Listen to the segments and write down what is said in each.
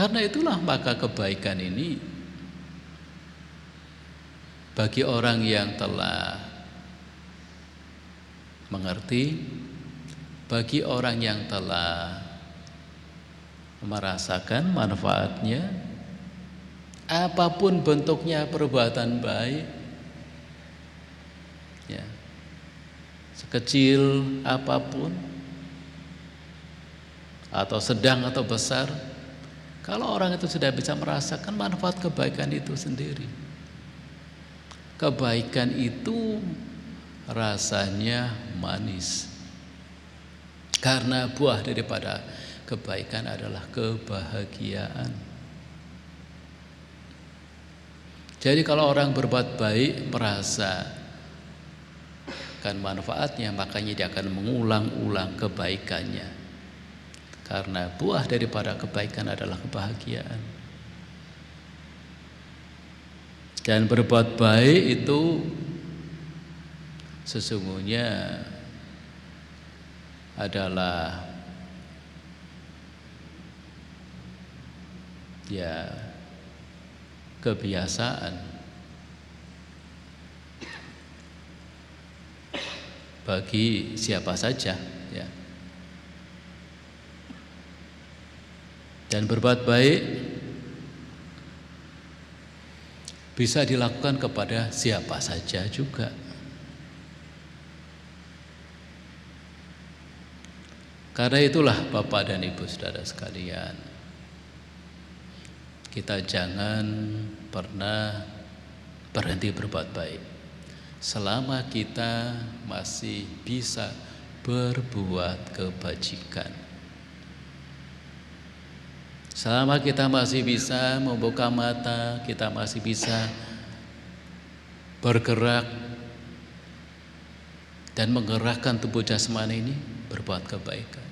Karena itulah maka kebaikan ini bagi orang yang telah mengerti, bagi orang yang telah merasakan manfaatnya, apapun bentuknya perbuatan baik, ya, sekecil apapun atau sedang atau besar, kalau orang itu sudah bisa merasakan manfaat kebaikan itu sendiri, kebaikan itu rasanya manis. Karena buah daripada kebaikan adalah kebahagiaan. Jadi kalau orang berbuat baik merasa kan manfaatnya, makanya dia akan mengulang-ulang kebaikannya. Karena buah daripada kebaikan adalah kebahagiaan. Dan berbuat baik itu sesungguhnya adalah ya kebiasaan bagi siapa saja, ya. Dan berbuat baik bisa dilakukan kepada siapa saja juga. Karena itulah Bapak dan Ibu Saudara sekalian, kita jangan pernah berhenti berbuat baik selama kita masih bisa berbuat kebajikan. Selama kita masih bisa membuka mata, kita masih bisa bergerak dan menggerakkan tubuh jasmani ini, berbuat kebaikan.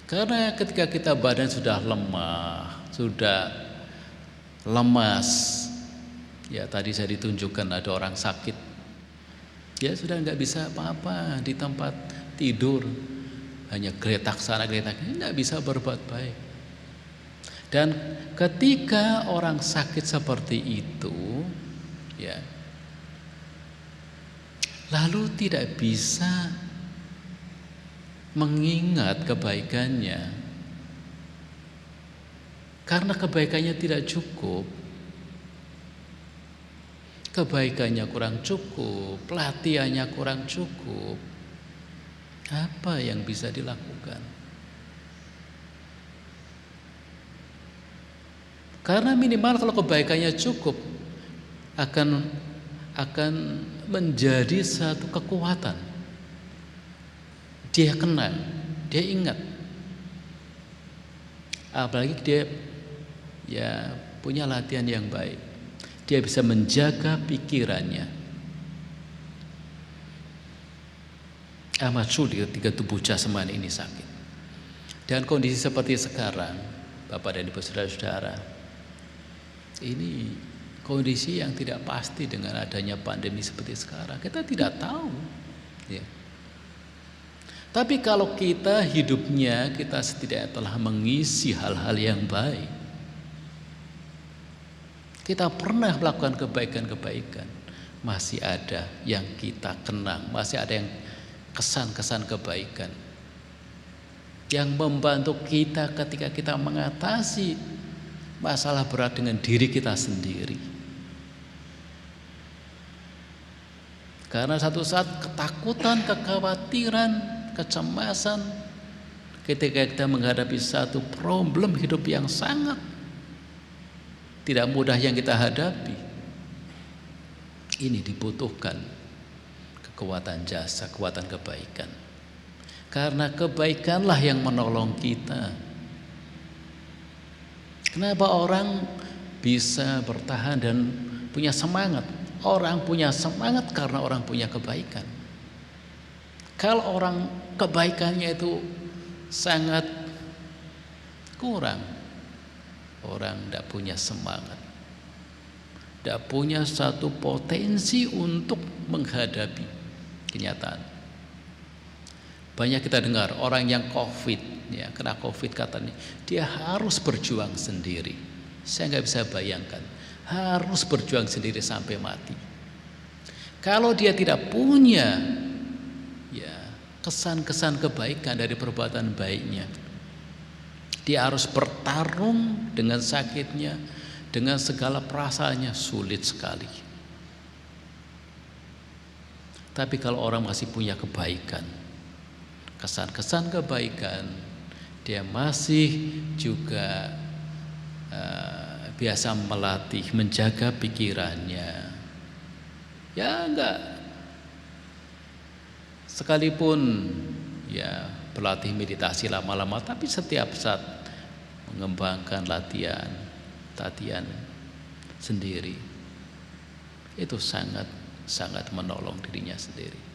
Karena ketika kita badan sudah lemah, sudah lemas, ya tadi saya ditunjukkan ada orang sakit, dia sudah nggak bisa apa-apa di tempat tidur, hanya geletak sana geletak ini, nggak bisa berbuat baik. Dan ketika orang sakit seperti itu, ya, lalu tidak bisa mengingat kebaikannya karena kebaikannya tidak cukup, kebaikannya kurang cukup, pelatihannya kurang cukup, apa yang bisa dilakukan? Karena minimal kalau kebaikannya cukup akan menjadi satu kekuatan. Dia kenal, dia ingat. Apalagi dia ya punya latihan yang baik. Dia bisa menjaga pikirannya. Amat sulit ketika tubuh jasmani ini sakit. Dan kondisi seperti sekarang, Bapak dan Ibu Saudara-saudara, ini kondisi yang tidak pasti dengan adanya pandemi seperti sekarang. Kita tidak tahu, ya. Tapi kalau kita hidupnya kita setidaknya telah mengisi hal-hal yang baik, kita pernah melakukan kebaikan-kebaikan, masih ada yang kita kenang, masih ada yang kesan-kesan kebaikan yang membantu kita ketika kita mengatasi masalah berat dengan diri kita sendiri. Karena satu saat ketakutan, kekhawatiran, kecemasan ketika kita menghadapi satu problem hidup yang sangat tidak mudah yang kita hadapi, ini dibutuhkan kekuatan jasa, kekuatan kebaikan. Karena kebaikanlah yang menolong kita. Kenapa orang bisa bertahan dan punya semangat? Orang punya semangat karena orang punya kebaikan. Kalau orang kebaikannya itu sangat kurang, orang tidak punya semangat, tidak punya satu potensi untuk menghadapi kenyataan. Banyak kita dengar orang yang COVID ya, kena COVID katanya, dia harus berjuang sendiri. Saya nggak bisa bayangkan, harus berjuang sendiri sampai mati. Kalau dia tidak punya ya kesan-kesan kebaikan dari perbuatan baiknya, dia harus bertarung dengan sakitnya, dengan segala perasaannya, sulit sekali. Tapi kalau orang masih punya kebaikan, kesan-kesan kebaikan, dia masih juga biasa melatih, menjaga pikirannya. Ya enggak, sekalipun ya berlatih meditasi lama-lama, tapi setiap saat mengembangkan latihan sendiri, itu sangat menolong dirinya sendiri.